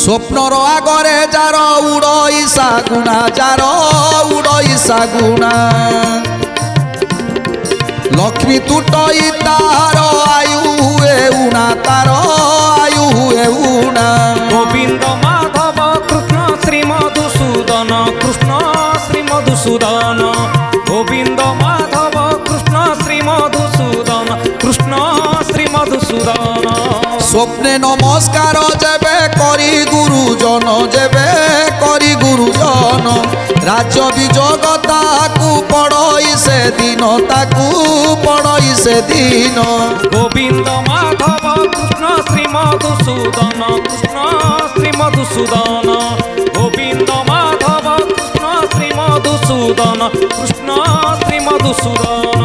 স্বপ্নর আগরে যার উড়ইসা গুণা, যার উড়ইসা গুণা, লক্ষ্মী তুটই তার আয়ু হুয়ে উনা, তার আয়ু হুয়ে উনা। গোবিন্দ মাধব কৃষ্ণ শ্রী মধুসূদন, কৃষ্ণ শ্রী মধুসূদন, গোবিন্দ মাধব কৃষ্ণ শ্রী মধুসূদন, কৃষ্ণ শ্রী মধুসূদন। স্বপ্নে নমস্কার যেবে করি গুরুজন, যেবে করি গুরুজন, রাজ্য বিযোগ তাকু পড়ই সেদিন, তাকু পড়ই সেদিন। গোবিন্দ মাধব কৃষ্ণ শ্রী মধুসূদন, কৃষ্ণ শ্রী মধুসূদন, গোবিন্দ মাধব কৃষ্ণ শ্রী মধুসূদন, কৃষ্ণ শ্রী মধুসূদন।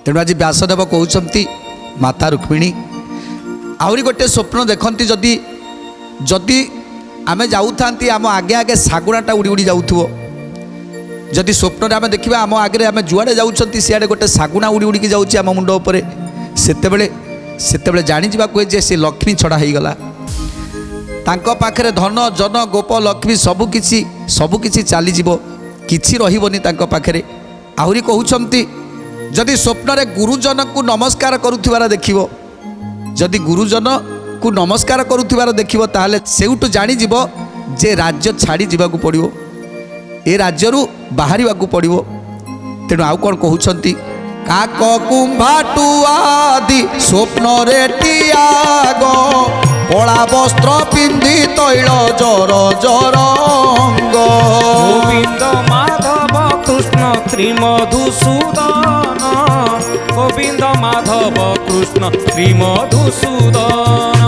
তেଣୁ ଆଜି ବ୍ୟାସଦେବ କହୁଛନ୍ତି ମାତା ରୁକ୍ମିଣୀ ଆହୁରି ଗୋଟେ ସ୍ୱପ୍ନ ଦେଖନ୍ତି, ଯଦି ଯଦି ଆମେ ଯାଉଥାନ୍ତି ଆମ ଆଗେ ଆଗେ ଶାଗୁଣାଟା ଉଡ଼ି ଉଡ଼ି ଯାଉଥିବ, ଯଦି ସ୍ୱପ୍ନରେ ଆମେ ଦେଖିବା ଆମ ଆଗରେ ଆମେ ଯୁଆଡ଼େ ଯାଉଛନ୍ତି ସିଆଡ଼େ ଗୋଟେ ଶାଗୁଣା ଉଡ଼ି ଉଡ଼ିକି ଯାଉଛି ଆମ ମୁଣ୍ଡ ଉପରେ, ସେତେବେଳେ ଜାଣିଯିବାକୁ ହୁଏ ଯେ ସେ ଲକ୍ଷ୍ମୀ ଛଡ଼ା ହେଇଗଲା। ତାଙ୍କ ପାଖରେ ଧନ ଜନ ଗୋପ ଲକ୍ଷ୍ମୀ ସବୁକିଛି ଚାଲିଯିବ, କିଛି ରହିବନି ତାଙ୍କ ପାଖରେ। ଆହୁରି କହୁଛନ୍ତି ଯଦି ସ୍ୱପ୍ନରେ ଗୁରୁଜନକୁ ନମସ୍କାର କରୁଥିବାର ଦେଖିବ, ଯଦି ଗୁରୁଜନକୁ ନମସ୍କାର କରୁଥିବାର ଦେଖିବ, ତାହେଲେ ସେଇଠୁ ଜାଣିଯିବ ଯେ ରାଜ୍ୟ ଛାଡ଼ି ଯିବାକୁ ପଡ଼ିବ, ଏ ରାଜ୍ୟରୁ ବାହାରିବାକୁ ପଡ଼ିବ। ତେଣୁ ଆଉ କ'ଣ କହୁଛନ୍ତି, କାକ କୁମ୍ଭାଟୁ ଆଦି ସ୍ୱପ୍ନରେ ଟିଆଗ, କଳା ବସ୍ତ୍ର ପିନ୍ଧି ତୈଳ ଜର ଜରଙ୍ଗ। গোবিন্দ মাধব কৃষ্ণ শ্রী মধুসূদন, গোবিন্দ মাধব কৃষ্ণ শ্রী মধুসূদন।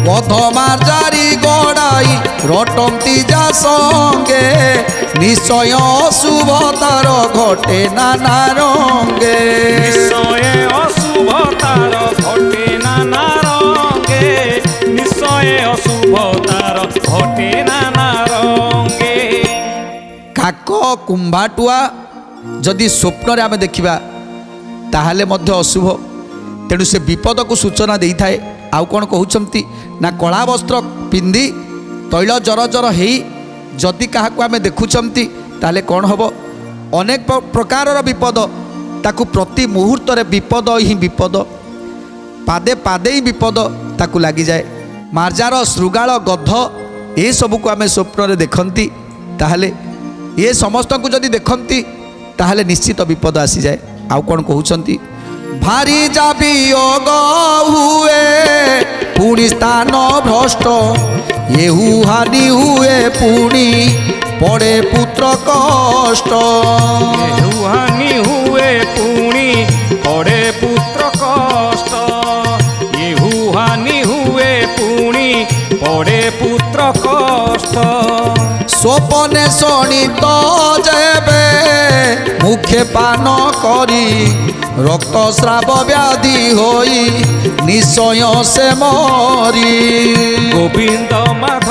পথমার জারি গড়াই রটন্তি যা সঙ্গে, নিশ্চয় অশুভ তার ঘটে নানা রঙ্গে। নিশ্চয় অশুভ তার ঘটে নানা রঙ্গে, নিশ্চয় অশুভ তার ঘটে নানা রঙ্গে। কাক কুম্ଭାটুয়া যদি স্বপ্ନରେ ଆମେ ଦେଖିବା ତାହେଲେ ମଧ୍ୟ ଅଶୁଭ, ତେଣୁ ସେ ବିପଦକୁ ସୂଚନା ଦେଇଥାଏ। ଆଉ କ'ଣ କହୁଛନ୍ତି ନା କଳା ବସ୍ତ୍ର ପିନ୍ଧି ତୈଳ ଜର ଜର ହେଇ ଯଦି କାହାକୁ ଆମେ ଦେଖୁଛନ୍ତି ତାହେଲେ କ'ଣ ହେବ, ଅନେକ ପ୍ରକାରର ବିପଦ, ତାକୁ ପ୍ରତି ମୁହୂର୍ତ୍ତରେ ବିପଦ ହିଁ ବିପଦ, ପାଦେ ପାଦେ ହିଁ ବିପଦ ତାକୁ ଲାଗିଯାଏ। ମାର୍ଜାର ଶୃଗାଳ ଗଧ ଏସବୁକୁ ଆମେ ସ୍ୱପ୍ନରେ ଦେଖନ୍ତି, ତାହେଲେ ଏ ସମସ୍ତଙ୍କୁ ଯଦି ଦେଖନ୍ତି ତାହେଲେ ନିଶ୍ଚିତ ବିପଦ ଆସିଯାଏ। ଆଉ କ'ଣ କହୁଛନ୍ତି, ଭାରି ଯା ବିୟୋଗ ହୁଏ ପୁଣି ସ୍ଥାନ ଭ୍ରଷ୍ଟ, ଏହୁ ହାନି ହୁଏ ପୁଣି ପଡ଼େ ପୁତ୍ର କଷ୍ଟ। ଏହୁ ହାନି ହୁଏ ପୁଣି ପଡ଼େ ପୁତ୍ର କଷ୍ଟ, ଏହୁ ହାନି ହୁଏ ପୁଣି ପଡ଼େ পুত্র কষ্ট। স্বপনে শোণিত যেবে মুখে পান করি, রক্তস্রাব ব্যাধি হই নিশ্চয় সে মরি। গোবিন্দ মাধব